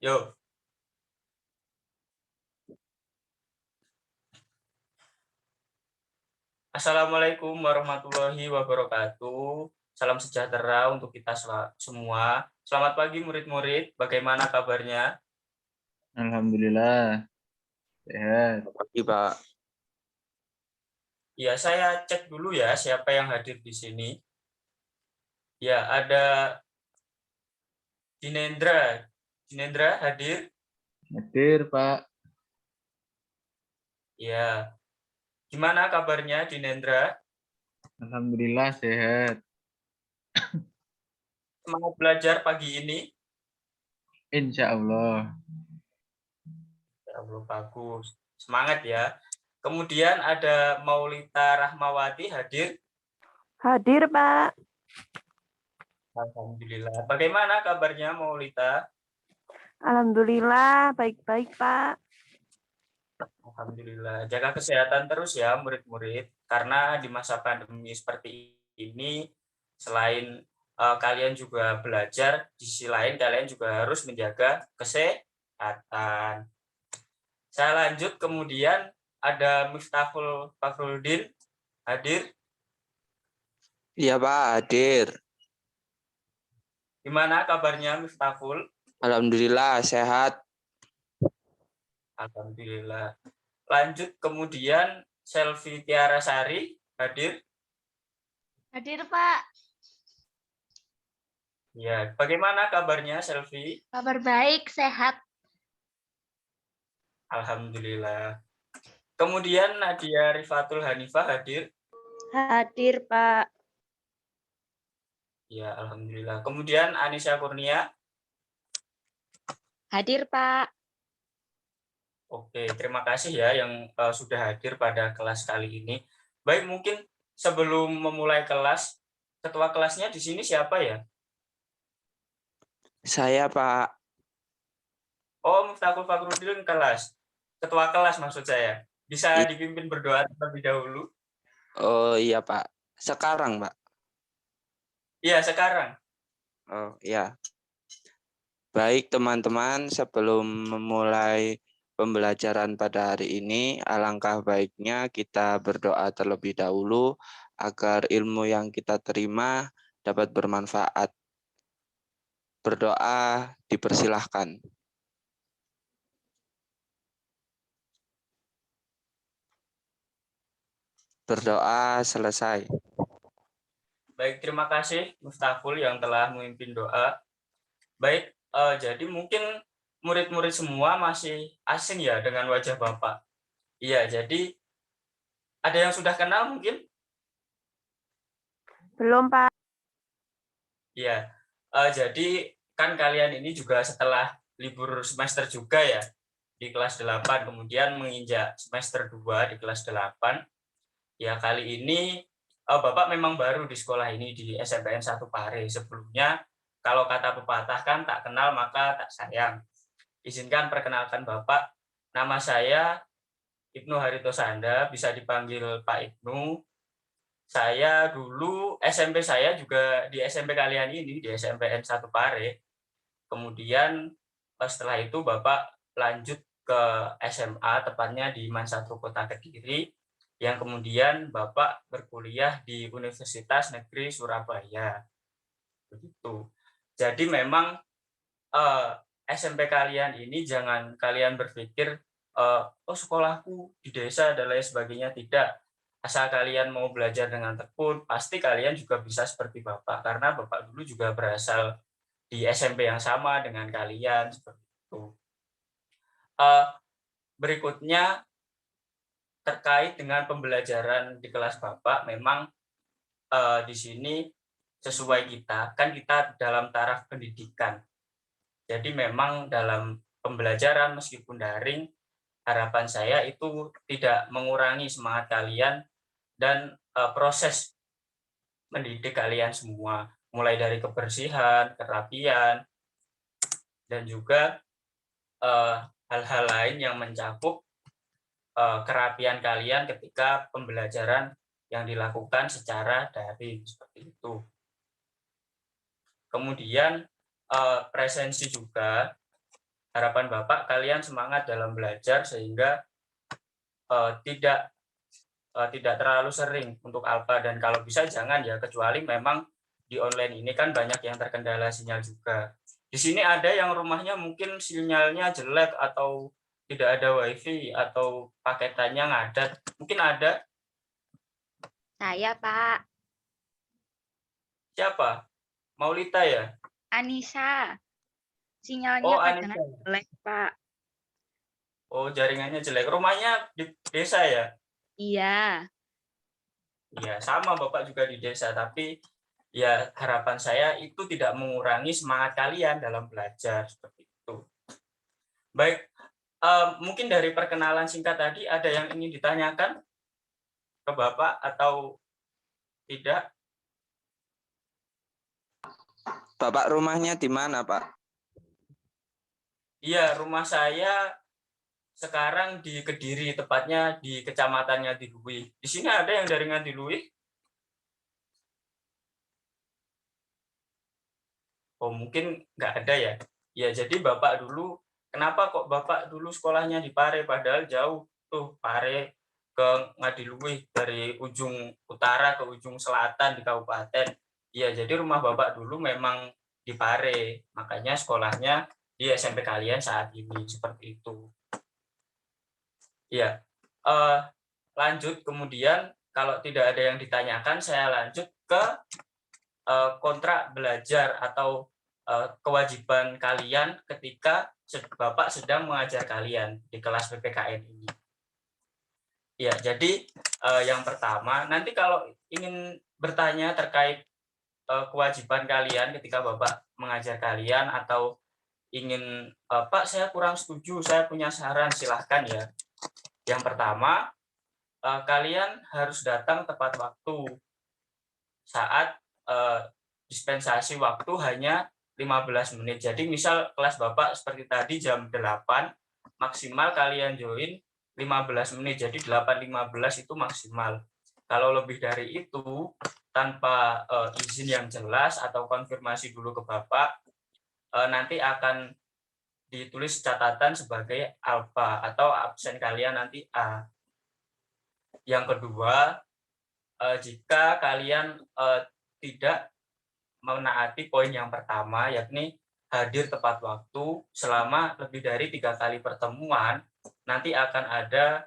Yuk, Assalamualaikum warahmatullahi wabarakatuh. Salam sejahtera untuk kita semua. Selamat pagi murid-murid, bagaimana kabarnya? Alhamdulillah, sehat. Pagi, Pak. Ya, saya cek dulu ya siapa yang hadir di sini. Ya, ada Dinendra. Dinendra hadir? Hadir, Pak. Ya. Gimana kabarnya Dinendra? Alhamdulillah, sehat. Semangat belajar pagi ini? Insya Allah. Ya Allah, bagus. Semangat ya. Kemudian ada Maulita Rahmawati hadir? Hadir, Pak. Alhamdulillah. Bagaimana kabarnya Maulita? Alhamdulillah, baik-baik, Pak. Alhamdulillah. Jaga kesehatan terus ya murid-murid. Karena di masa pandemi seperti ini, selain kalian juga belajar, di sisi lain kalian juga harus menjaga kesehatan. Saya lanjut, kemudian ada Miftahul Fakruddin hadir. Iya, Pak, hadir. Gimana kabarnya Miftahul? Alhamdulillah, sehat. Alhamdulillah. Lanjut, kemudian Selvi Tiara Sari hadir. Hadir, Pak. Ya, bagaimana kabarnya Selvi? Kabar baik, sehat. Alhamdulillah. Kemudian Nadia Rifatul Hanifah hadir. Hadir, Pak. Ya, alhamdulillah. Kemudian Anisha Kurnia. Hadir, Pak. Oke, terima kasih ya yang sudah hadir pada kelas kali ini. Baik, mungkin sebelum memulai kelas, ketua kelasnya di sini siapa ya? Saya, Pak. Oh, Miftahul Fakruddin kelas. Ketua kelas maksud saya. Bisa dipimpin berdoa terlebih dahulu? Oh, iya, Pak. Sekarang, Pak. Iya, sekarang. Oh, iya. Baik, teman-teman, sebelum memulai pembelajaran pada hari ini, alangkah baiknya kita berdoa terlebih dahulu agar ilmu yang kita terima dapat bermanfaat. Berdoa dipersilahkan. Berdoa selesai. Baik, terima kasih Miftahul yang telah memimpin doa. Baik, jadi mungkin murid-murid semua masih asing ya dengan wajah Bapak. Iya, jadi ada yang sudah kenal mungkin? Belum, Pak. Iya, jadi kan kalian ini juga setelah libur semester juga ya di kelas 8, kemudian menginjak semester 2 di kelas 8. Ya, kali ini Bapak memang baru di sekolah ini di SMPN 1 Pare. Sebelumnya, kalau kata pepatah kan tak kenal maka tak sayang. Izinkan perkenalkan Bapak, nama saya Ibnu Harito Sanda, bisa dipanggil Pak Ibnu. Saya dulu SMP saya juga di SMP kalian ini, di SMPN 1 Pare. Kemudian setelah itu Bapak lanjut ke SMA, tepatnya di MAN 1 Kota Kediri, yang kemudian Bapak berkuliah di Universitas Negeri Surabaya. Begitu. Jadi memang SMP kalian ini jangan kalian berpikir, oh sekolahku di desa dan lain sebagainya, tidak. Asal kalian mau belajar dengan tekun, pasti kalian juga bisa seperti Bapak, karena Bapak dulu juga berasal di SMP yang sama dengan kalian, seperti itu. Berikutnya, terkait dengan pembelajaran di kelas Bapak, memang di sini sesuai kita, kan kita dalam taraf pendidikan. Jadi memang dalam pembelajaran meskipun daring, harapan saya itu tidak mengurangi semangat kalian dan proses mendidik kalian semua, mulai dari kebersihan, kerapian, dan juga hal-hal lain yang mencakup kerapian kalian ketika pembelajaran yang dilakukan secara daring, seperti itu. Kemudian presensi juga, harapan Bapak kalian semangat dalam belajar sehingga tidak terlalu sering untuk alfa, dan kalau bisa jangan ya, kecuali memang di online ini kan banyak yang terkendala sinyal juga. Di sini ada yang rumahnya mungkin sinyalnya jelek atau tidak ada wifi atau paketannya ngadat, mungkin ada. Saya, Pak. Siapa? Maulita ya? Anissa. Sinyalnya Oh, kadang Anissa. jelek, Pak. Oh, jaringannya jelek. Rumahnya di desa ya? Iya. Iya, sama Bapak juga di desa, tapi ya harapan saya itu tidak mengurangi semangat kalian dalam belajar seperti itu. Baik, mungkin dari perkenalan singkat tadi ada yang ingin ditanyakan ke Bapak atau tidak? Bapak rumahnya di mana, Pak? Iya, rumah saya sekarang di Kediri, tepatnya di kecamatan Ngadiluih. Di sini ada yang dari Ngadiluih? Oh, mungkin nggak ada ya. Ya, jadi Bapak dulu, kenapa kok Bapak dulu sekolahnya di Pare, padahal jauh tuh Pare ke Ngadiluih, dari ujung utara ke ujung selatan di kabupaten. Ya, jadi rumah Bapak dulu memang di Pare, makanya sekolahnya di SMP kalian saat ini seperti itu. Ya, lanjut kemudian kalau tidak ada yang ditanyakan, saya lanjut ke kontrak belajar atau kewajiban kalian ketika Bapak sedang mengajar kalian di kelas PPKN ini. Ya, jadi yang pertama, nanti kalau ingin bertanya terkait kewajiban kalian ketika Bapak mengajar kalian, atau ingin Pak saya kurang setuju, saya punya saran, silahkan ya. Yang pertama, kalian harus datang tepat waktu. Saat dispensasi waktu hanya 15 menit. Jadi misal kelas Bapak seperti tadi jam 8, maksimal kalian join 15 menit. Jadi 8.15 itu maksimal. Kalau lebih dari itu, tanpa izin yang jelas atau konfirmasi dulu ke Bapak, nanti akan ditulis catatan sebagai alfa atau absen kalian nanti A. Yang kedua, jika kalian tidak menaati poin yang pertama, yakni hadir tepat waktu selama lebih dari 3 kali pertemuan, nanti akan ada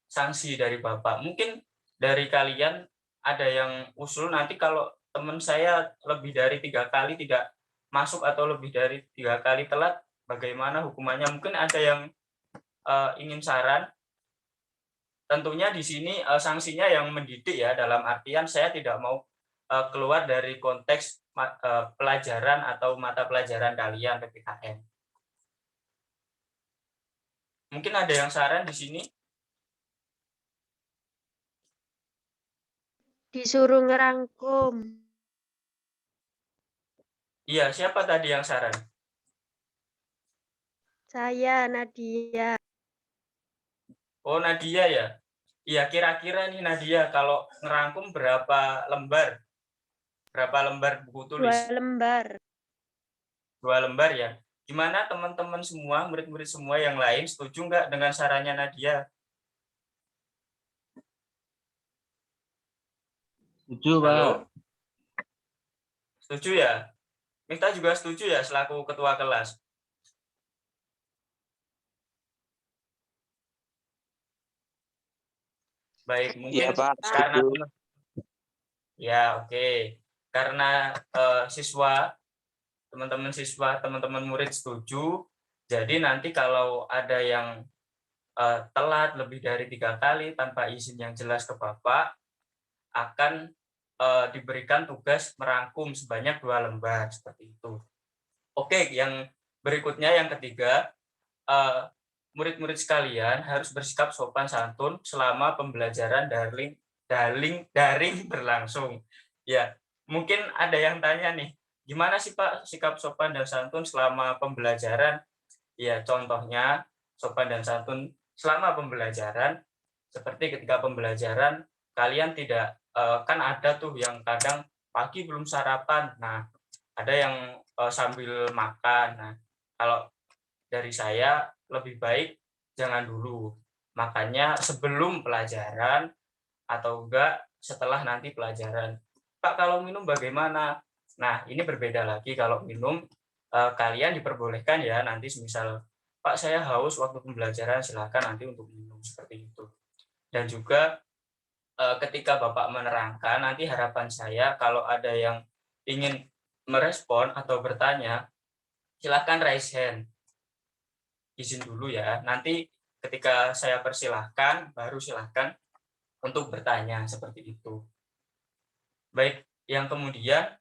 sanksi dari Bapak. Mungkin dari kalian ada yang usul, nanti kalau teman saya lebih dari 3 kali tidak masuk atau lebih dari 3 kali telat, bagaimana hukumannya? Mungkin ada yang ingin saran. Tentunya di sini sanksinya yang mendidik ya, dalam artian saya tidak mau keluar dari konteks pelajaran atau mata pelajaran kalian PPKN. Mungkin ada yang saran di sini? Disuruh ngerangkum. Iya, siapa tadi yang saran? Saya, Nadia. Oh, Nadia ya? Iya, kira-kira nih Nadia, kalau ngerangkum berapa lembar? Berapa lembar buku tulis? 2 lembar. 2 lembar ya? Gimana teman-teman semua, murid-murid semua yang lain, setuju nggak dengan sarannya Nadia? Setuju, Pak. Halo? Setuju ya? Mifta juga setuju ya selaku ketua kelas? Baik, mungkin Iya, Pak. karena Setuju. ya oke. Karena teman-teman murid setuju, jadi nanti kalau ada yang telat lebih dari 3 kali tanpa izin yang jelas ke Bapak, akan diberikan tugas merangkum sebanyak 2 lembar seperti itu. Oke, yang berikutnya yang ketiga, murid-murid sekalian harus bersikap sopan santun selama pembelajaran daring berlangsung. Ya, mungkin ada yang tanya nih, gimana sih Pak sikap sopan dan santun selama pembelajaran? Ya, contohnya sopan dan santun selama pembelajaran seperti ketika pembelajaran kalian tidak kan ada tuh yang kadang pagi belum sarapan. Nah, ada yang sambil makan. Nah, kalau dari saya lebih baik jangan dulu. Makanya sebelum pelajaran atau enggak setelah nanti pelajaran. Pak, kalau minum bagaimana? Nah, ini berbeda lagi. Kalau minum, kalian diperbolehkan ya nanti misal, Pak, saya haus waktu pembelajaran, silakan nanti untuk minum seperti itu. Dan juga ketika Bapak menerangkan, nanti harapan saya kalau ada yang ingin merespon atau bertanya, silakan raise hand. Izin dulu ya. Nanti ketika saya persilahkan, baru silahkan untuk bertanya seperti itu. Baik, yang kemudian,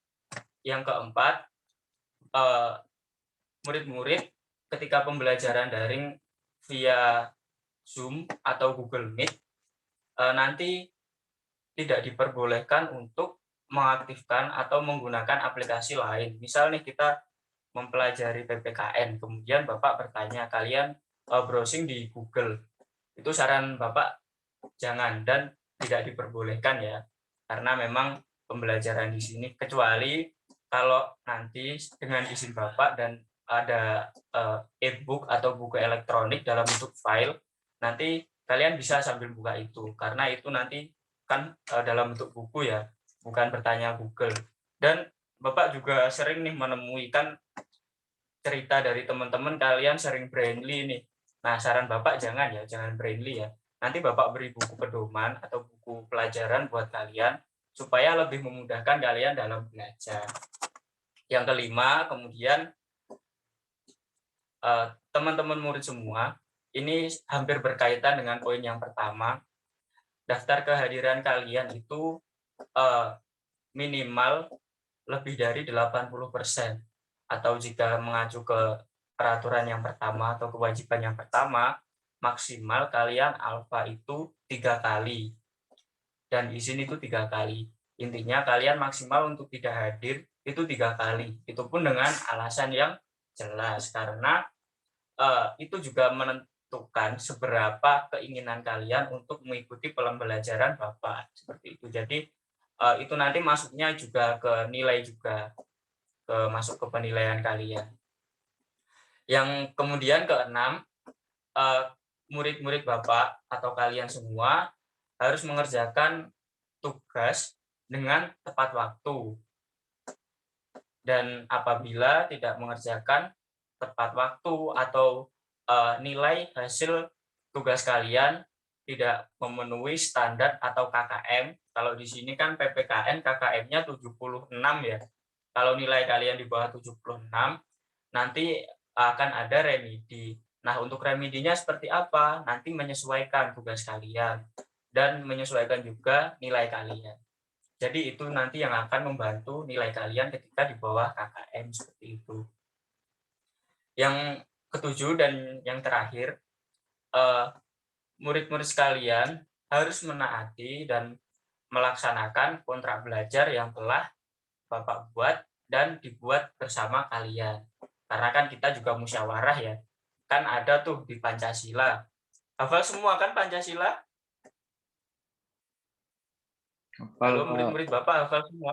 yang keempat, murid-murid ketika pembelajaran daring via Zoom atau Google Meet, nanti tidak diperbolehkan untuk mengaktifkan atau menggunakan aplikasi lain. Misal nih kita mempelajari PPKN, kemudian Bapak bertanya, kalian browsing di Google. Itu saran Bapak jangan dan tidak diperbolehkan ya. Karena memang pembelajaran di sini, kecuali kalau nanti dengan izin Bapak dan ada e-book atau buku elektronik dalam bentuk file, nanti kalian bisa sambil buka itu. Karena itu nanti kan dalam bentuk buku ya, bukan bertanya Google. Dan Bapak juga sering nih menemukan cerita dari teman-teman kalian sering brainly nih. Nah, saran Bapak jangan ya, jangan brainly ya. Nanti Bapak beri buku pedoman atau buku pelajaran buat kalian supaya lebih memudahkan kalian dalam belajar. Yang kelima, kemudian teman-teman murid semua, ini hampir berkaitan dengan poin yang pertama. Daftar kehadiran kalian itu minimal lebih dari 80%. Atau jika mengacu ke peraturan yang pertama atau kewajiban yang pertama, maksimal kalian alfa itu 3 kali. Dan izin itu 3 kali. Intinya kalian maksimal untuk tidak hadir itu 3 kali. Itu pun dengan alasan yang jelas. Karena itu juga menentukan seberapa keinginan kalian untuk mengikuti pembelajaran Bapak. Seperti itu. Jadi itu nanti masuknya juga ke nilai juga. Masuk ke penilaian kalian. Yang kemudian keenam, murid-murid Bapak atau kalian semua harus mengerjakan tugas dengan tepat waktu. Dan apabila tidak mengerjakan tepat waktu atau nilai hasil tugas kalian tidak memenuhi standar atau KKM, kalau di sini kan PPKN KKM-nya 76 ya. Kalau nilai kalian di bawah 76, nanti akan ada remedi. Nah, untuk remedinya seperti apa? Nanti menyesuaikan tugas kalian dan menyesuaikan juga nilai kalian. Jadi itu nanti yang akan membantu nilai kalian ketika di bawah KKM seperti itu. Yang ketujuh dan yang terakhir, murid-murid sekalian harus menaati dan melaksanakan kontrak belajar yang telah Bapak buat dan dibuat bersama kalian. Karena kan kita juga musyawarah ya. Kan ada tuh di Pancasila. Hafal semua kan Pancasila? Halo murid-murid Bapak hafal semua?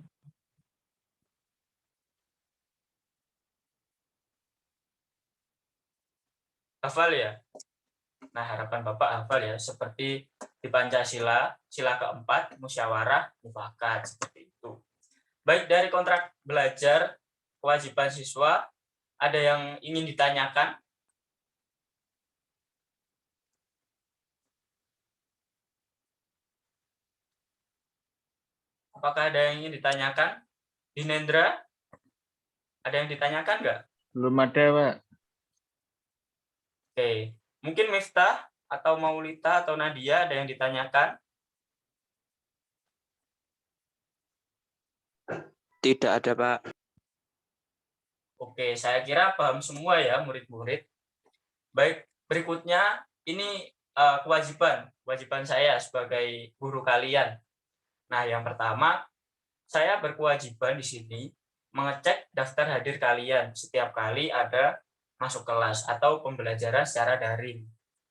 Hafal ya? Nah, harapan Bapak hafal ya. Seperti di Pancasila, sila keempat, musyawarah, mufakat. Seperti itu. Baik, dari kontrak belajar, kewajiban siswa, ada yang ingin ditanyakan? Apakah ada yang ingin ditanyakan? Dinendra, ada yang ditanyakan nggak? Belum ada, Pak. Oke, mungkin Miftah atau Maulita atau Nadia ada yang ditanyakan? Tidak ada, Pak. Oke, saya kira paham semua ya murid-murid. Baik, berikutnya ini kewajiban saya sebagai guru kalian. Nah, yang pertama, saya berkewajiban di sini mengecek daftar hadir kalian setiap kali ada masuk kelas atau pembelajaran secara daring.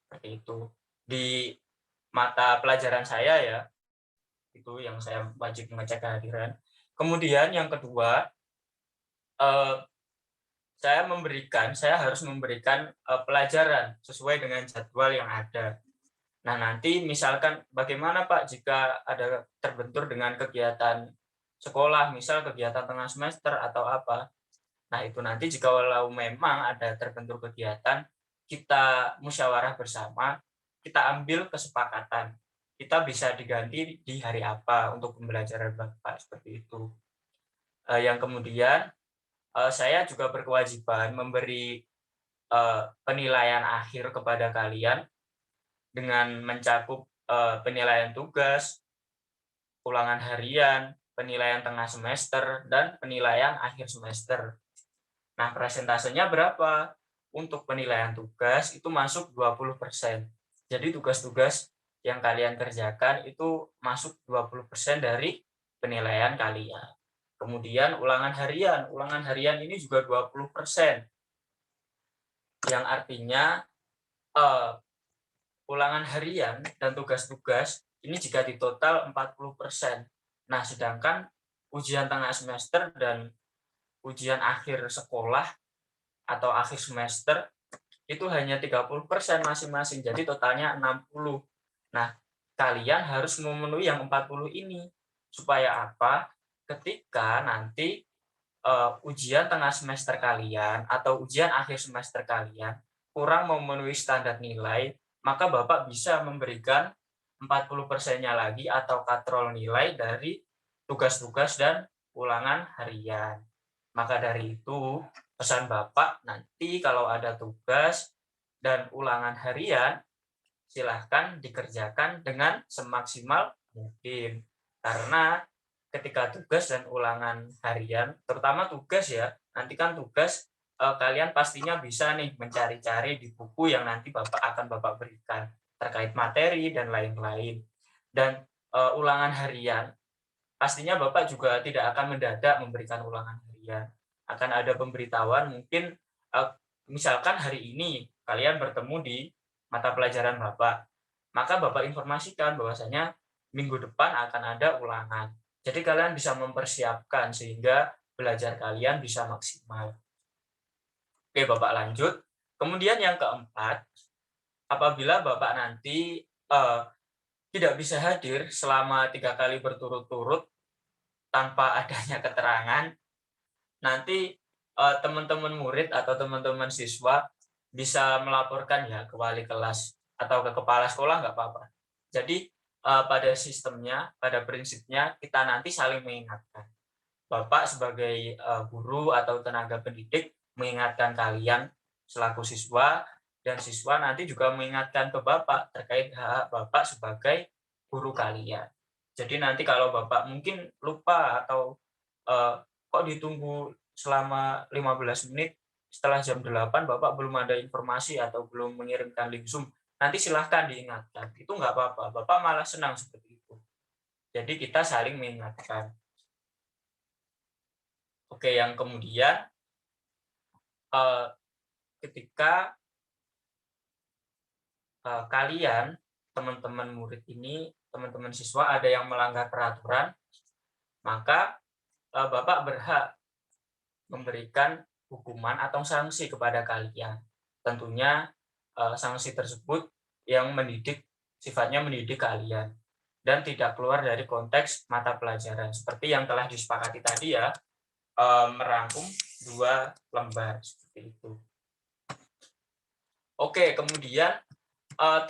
Seperti itu. Di mata pelajaran saya ya, itu yang saya wajib mengecek kehadiran. Kemudian yang kedua, saya harus memberikan pelajaran sesuai dengan jadwal yang ada. Nah, nanti misalkan bagaimana Pak jika ada terbentur dengan kegiatan sekolah, misal kegiatan tengah semester atau apa. Nah, itu nanti jika walau memang ada terbentur kegiatan, kita musyawarah bersama, kita ambil kesepakatan. Kita bisa diganti di hari apa untuk pembelajaran Bapak, seperti itu. Yang kemudian, saya juga berkewajiban memberi penilaian akhir kepada kalian dengan mencakup penilaian tugas, ulangan harian, penilaian tengah semester, dan penilaian akhir semester. Nah, persentasenya berapa? Untuk penilaian tugas itu masuk 20%. Jadi tugas-tugas yang kalian kerjakan itu masuk 20% dari penilaian kalian. Kemudian ulangan harian ini juga 20%. Yang artinya ulangan harian dan tugas-tugas ini jika ditotal 40%. Nah, sedangkan ujian tengah semester dan ujian akhir sekolah atau akhir semester itu hanya 30% masing-masing. Jadi totalnya 60. Nah, kalian harus memenuhi yang 40 ini. Supaya apa? Ketika nanti ujian tengah semester kalian atau ujian akhir semester kalian kurang memenuhi standar nilai, maka Bapak bisa memberikan 40%-nya lagi atau katrol nilai dari tugas-tugas dan ulangan harian. Maka dari itu, pesan Bapak nanti kalau ada tugas dan ulangan harian, silahkan dikerjakan dengan semaksimal mungkin. Karena ketika tugas dan ulangan harian, terutama tugas ya, nanti kan tugas kalian pastinya bisa nih mencari-cari di buku yang nanti akan Bapak berikan terkait materi dan lain-lain. Dan ulangan harian, pastinya Bapak juga tidak akan mendadak memberikan ulangan harian. Akan ada pemberitahuan mungkin misalkan hari ini kalian bertemu di mata pelajaran Bapak. Maka Bapak informasikan bahwasanya minggu depan akan ada ulangan. Jadi kalian bisa mempersiapkan sehingga belajar kalian bisa maksimal. Oke, Bapak lanjut. Kemudian yang keempat, apabila Bapak nanti tidak bisa hadir selama 3 kali berturut-turut tanpa adanya keterangan, nanti teman-teman murid atau teman-teman siswa bisa melaporkan ya ke wali kelas atau ke kepala sekolah, nggak apa-apa. Jadi pada sistemnya, pada prinsipnya kita nanti saling mengingatkan. Bapak sebagai guru atau tenaga pendidik mengingatkan kalian selaku siswa, dan siswa nanti juga mengingatkan ke Bapak terkait hak Bapak sebagai guru kalian. Jadi nanti kalau Bapak mungkin lupa atau kok ditunggu selama 15 menit setelah jam 8 Bapak belum ada informasi atau belum mengirimkan link Zoom, nanti silahkan diingatkan. Itu nggak apa-apa, Bapak malah senang seperti itu. Jadi kita saling mengingatkan. Oke, yang kemudian ketika kalian, teman-teman murid ini, teman-teman siswa ada yang melanggar peraturan, maka Bapak berhak memberikan hukuman atau sanksi kepada kalian. Tentunya sanksi tersebut yang sifatnya mendidik kalian dan tidak keluar dari konteks mata pelajaran. Seperti yang telah disepakati tadi ya, merangkum 2 lembar seperti itu. Oke, kemudian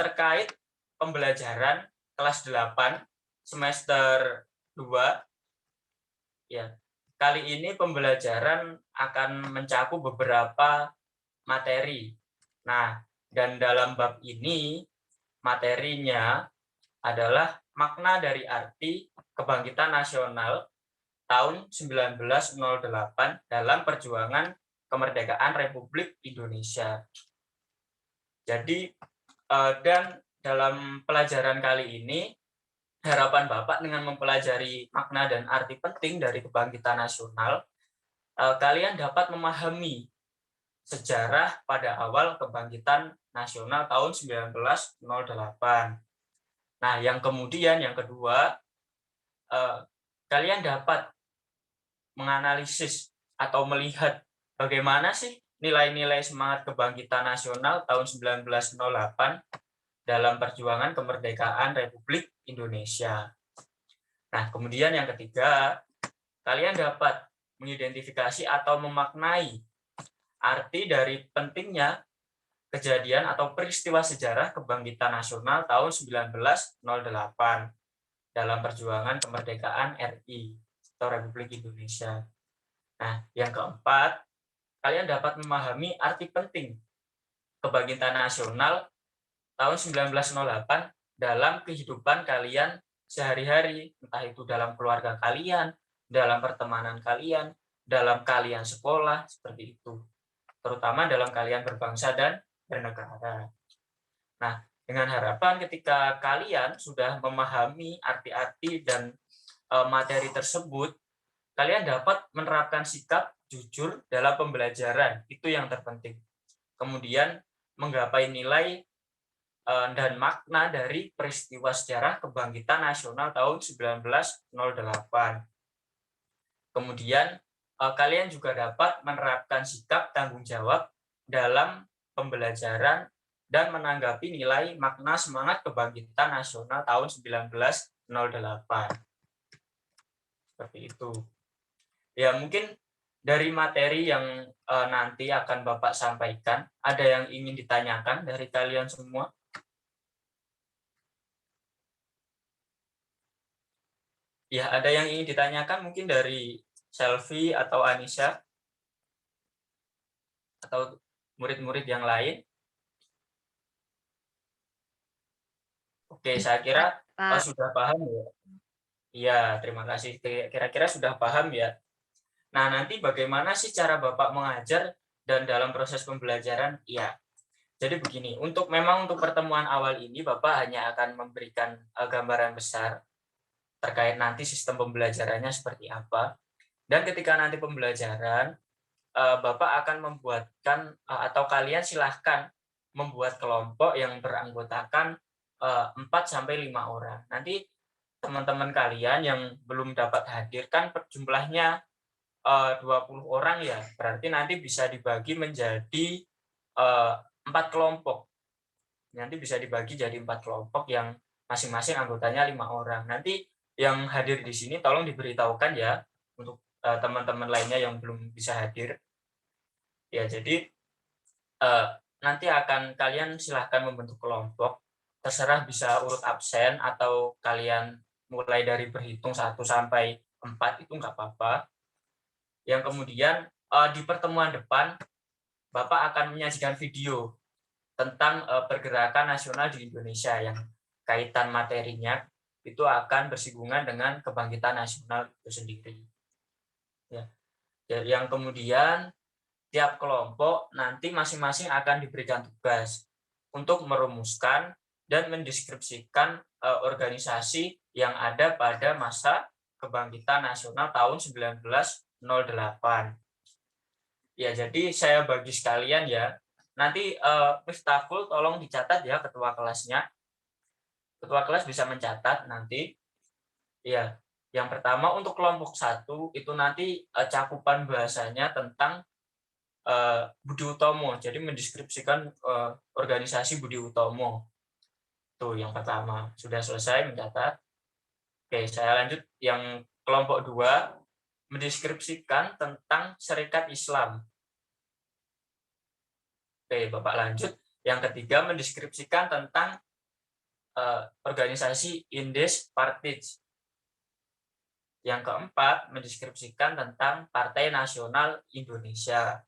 terkait pembelajaran kelas 8 semester 2 ya. Kali ini pembelajaran akan mencakup beberapa materi. Nah, dan dalam bab ini materinya adalah makna dari arti kebangkitan nasional tahun 1908 dalam perjuangan kemerdekaan Republik Indonesia. Jadi, dan dalam pelajaran kali ini, harapan Bapak dengan mempelajari makna dan arti penting dari kebangkitan nasional, kalian dapat memahami sejarah pada awal kebangkitan nasional tahun 1908. Nah, yang kemudian, yang kedua, kalian dapat menganalisis atau melihat bagaimana sih nilai-nilai semangat kebangkitan nasional tahun 1908 dalam perjuangan kemerdekaan Republik Indonesia. Nah, kemudian yang ketiga, kalian dapat mengidentifikasi atau memaknai arti dari pentingnya kejadian atau peristiwa sejarah kebangkitan nasional tahun 1908 dalam perjuangan kemerdekaan RI atau Republik Indonesia. Nah, yang keempat, kalian dapat memahami arti penting kebangkitan nasional tahun 1908 dalam kehidupan kalian sehari-hari, entah itu dalam keluarga kalian, dalam pertemanan kalian, dalam kalian sekolah, seperti itu. Terutama dalam kalian berbangsa dan bernegara. Nah, dengan harapan ketika kalian sudah memahami arti-arti dan materi tersebut, kalian dapat menerapkan sikap jujur dalam pembelajaran. Itu yang terpenting. Kemudian menggapai nilai dan makna dari peristiwa sejarah kebangkitan nasional tahun 1908. Kemudian kalian juga dapat menerapkan sikap tanggung jawab dalam pembelajaran dan menanggapi nilai makna semangat kebangkitan nasional tahun 1908. Seperti itu. Ya, mungkin dari materi yang nanti akan Bapak sampaikan, ada yang ingin ditanyakan dari kalian semua? Ya, ada yang ingin ditanyakan mungkin dari Selvi atau Anissa atau murid-murid yang lain? Oke, saya kira Pak. sudah paham ya. Iya, terima kasih. Kira-kira sudah paham ya. Nah, nanti bagaimana sih cara Bapak mengajar dan dalam proses pembelajaran? Iya. Jadi begini, memang untuk pertemuan awal ini Bapak hanya akan memberikan gambaran besar terkait nanti sistem pembelajarannya seperti apa. Dan ketika nanti pembelajaran, Bapak akan membuatkan atau kalian silahkan membuat kelompok yang beranggotakan 4-5 orang. Nanti teman-teman kalian yang belum dapat hadir kan jumlahnya 20 orang ya, berarti nanti bisa dibagi menjadi 4 kelompok. Nanti bisa dibagi jadi 4 kelompok yang masing-masing anggotanya 5 orang. Nanti yang hadir di sini tolong diberitahukan ya untuk teman-teman lainnya yang belum bisa hadir. Ya, jadi nanti akan kalian silahkan membentuk kelompok. Terserah bisa urut absen atau kalian mulai dari berhitung 1 sampai 4 itu nggak apa-apa. Yang kemudian di pertemuan depan Bapak akan menyajikan video tentang pergerakan nasional di Indonesia yang kaitan materinya itu akan bersinggungan dengan kebangkitan nasional itu sendiri. Ya. Jadi yang kemudian tiap kelompok nanti masing-masing akan diberikan tugas untuk merumuskan dan mendeskripsikan organisasi yang ada pada masa kebangkitan nasional tahun 1908. Ya, jadi saya bagi sekalian ya. Nanti Miftahul tolong dicatat ya ketua kelasnya. Ketua kelas bisa mencatat nanti. Ya, yang pertama untuk kelompok 1 itu nanti cakupan bahasanya tentang Budi Utomo. Jadi mendeskripsikan organisasi Budi Utomo. Tuh yang pertama. Sudah selesai mencatat. Oke, saya lanjut yang kelompok 2 mendeskripsikan tentang Serikat Islam. Oke, Bapak lanjut. Yang ketiga mendeskripsikan tentang organisasi Indes Partij. Yang keempat mendeskripsikan tentang Partai Nasional Indonesia.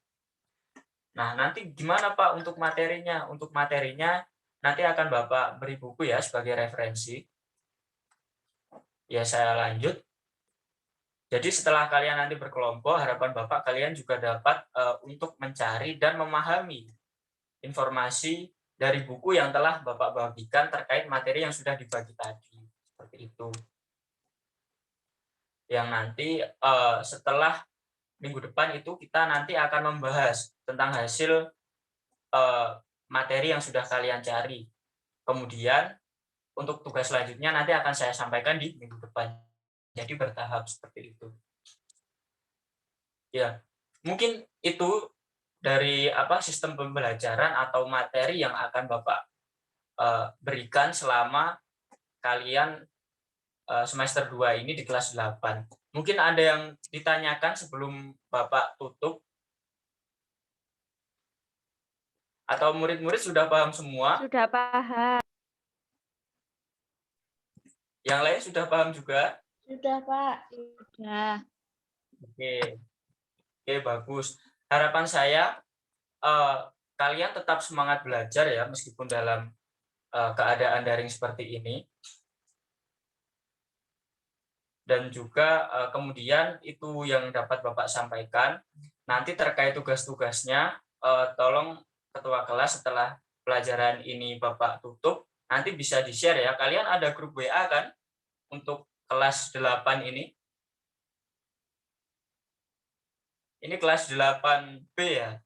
Nah, nanti gimana Pak untuk materinya? Untuk materinya nanti akan Bapak beri buku ya sebagai referensi. Ya, saya lanjut. Jadi setelah kalian nanti berkelompok, harapan Bapak kalian juga dapat untuk mencari dan memahami informasi dari buku yang telah Bapak bagikan terkait materi yang sudah dibagi tadi. Seperti itu. Yang nanti setelah minggu depan itu kita nanti akan membahas tentang hasil materi yang sudah kalian cari. Kemudian untuk tugas selanjutnya nanti akan saya sampaikan di minggu depan. Jadi bertahap seperti itu. Ya, mungkin itu dari sistem pembelajaran atau materi yang akan Bapak berikan selama kalian semester 2 ini di kelas 8. Mungkin ada yang ditanyakan sebelum Bapak tutup? Atau murid-murid sudah paham semua? Sudah paham. Yang lain sudah paham juga? Sudah, Pak. Sudah. Oke. Oke, bagus. Harapan saya kalian tetap semangat belajar ya meskipun dalam keadaan daring seperti ini. Dan juga kemudian itu yang dapat Bapak sampaikan. Nanti terkait tugas-tugasnya, tolong ketua kelas setelah pelajaran ini Bapak tutup, nanti bisa di-share ya. Kalian ada grup WA kan untuk kelas 8 ini? Ini kelas 8B ya?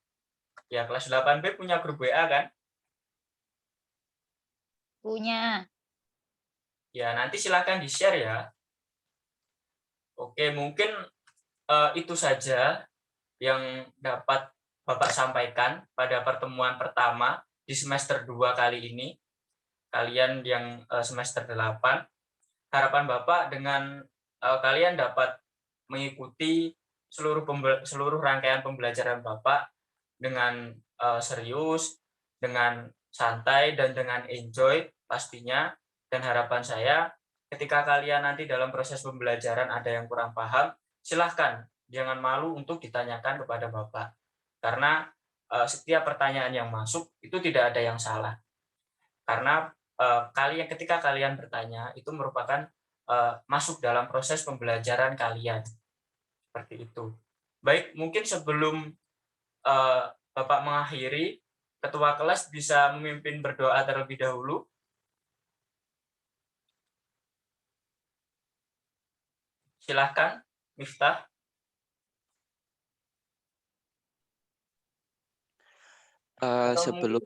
Ya, kelas 8B punya grup WA kan? Punya. Ya, nanti silakan di-share ya. Oke, mungkin itu saja yang dapat Bapak sampaikan pada pertemuan pertama di semester 2 kali ini. Kalian yang semester 8. Harapan Bapak dengan kalian dapat mengikuti seluruh rangkaian pembelajaran Bapak dengan serius, dengan santai, dan dengan enjoy pastinya. Dan harapan saya, ketika kalian nanti dalam proses pembelajaran ada yang kurang paham, silahkan jangan malu untuk ditanyakan kepada Bapak. Karena setiap pertanyaan yang masuk itu tidak ada yang salah. Karena ketika kalian bertanya itu merupakan masuk dalam proses pembelajaran kalian. Seperti itu. Baik, mungkin sebelum Bapak mengakhiri, ketua kelas bisa memimpin berdoa terlebih dahulu. Silahkan, Miftah. Sebelum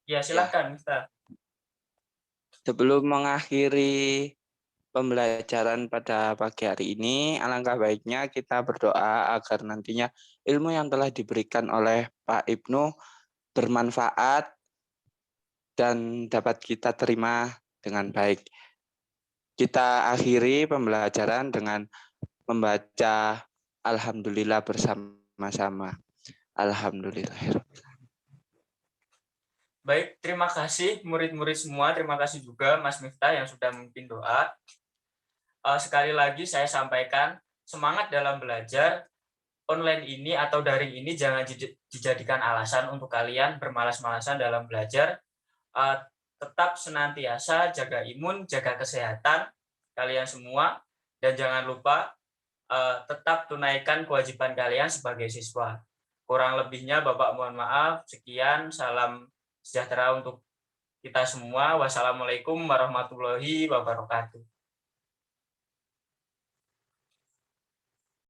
Ya, silahkan, Miftah. Sebelum mengakhiri pembelajaran pada pagi hari ini, alangkah baiknya kita berdoa agar nantinya ilmu yang telah diberikan oleh Pak Ibnu bermanfaat dan dapat kita terima dengan baik. Kita akhiri pembelajaran dengan membaca Alhamdulillah bersama-sama. Alhamdulillah. Baik, terima kasih murid-murid semua. Terima kasih juga Mas Miftah yang sudah memimpin doa. Sekali lagi saya sampaikan, semangat dalam belajar. Online ini atau daring ini jangan dijadikan alasan untuk kalian bermalas-malasan dalam belajar. Tetap senantiasa jaga imun, jaga kesehatan kalian semua. Dan jangan lupa tetap tunaikan kewajiban kalian sebagai siswa. Kurang lebihnya Bapak mohon maaf. Sekian, salam sejahtera untuk kita semua. Wassalamualaikum warahmatullahi wabarakatuh.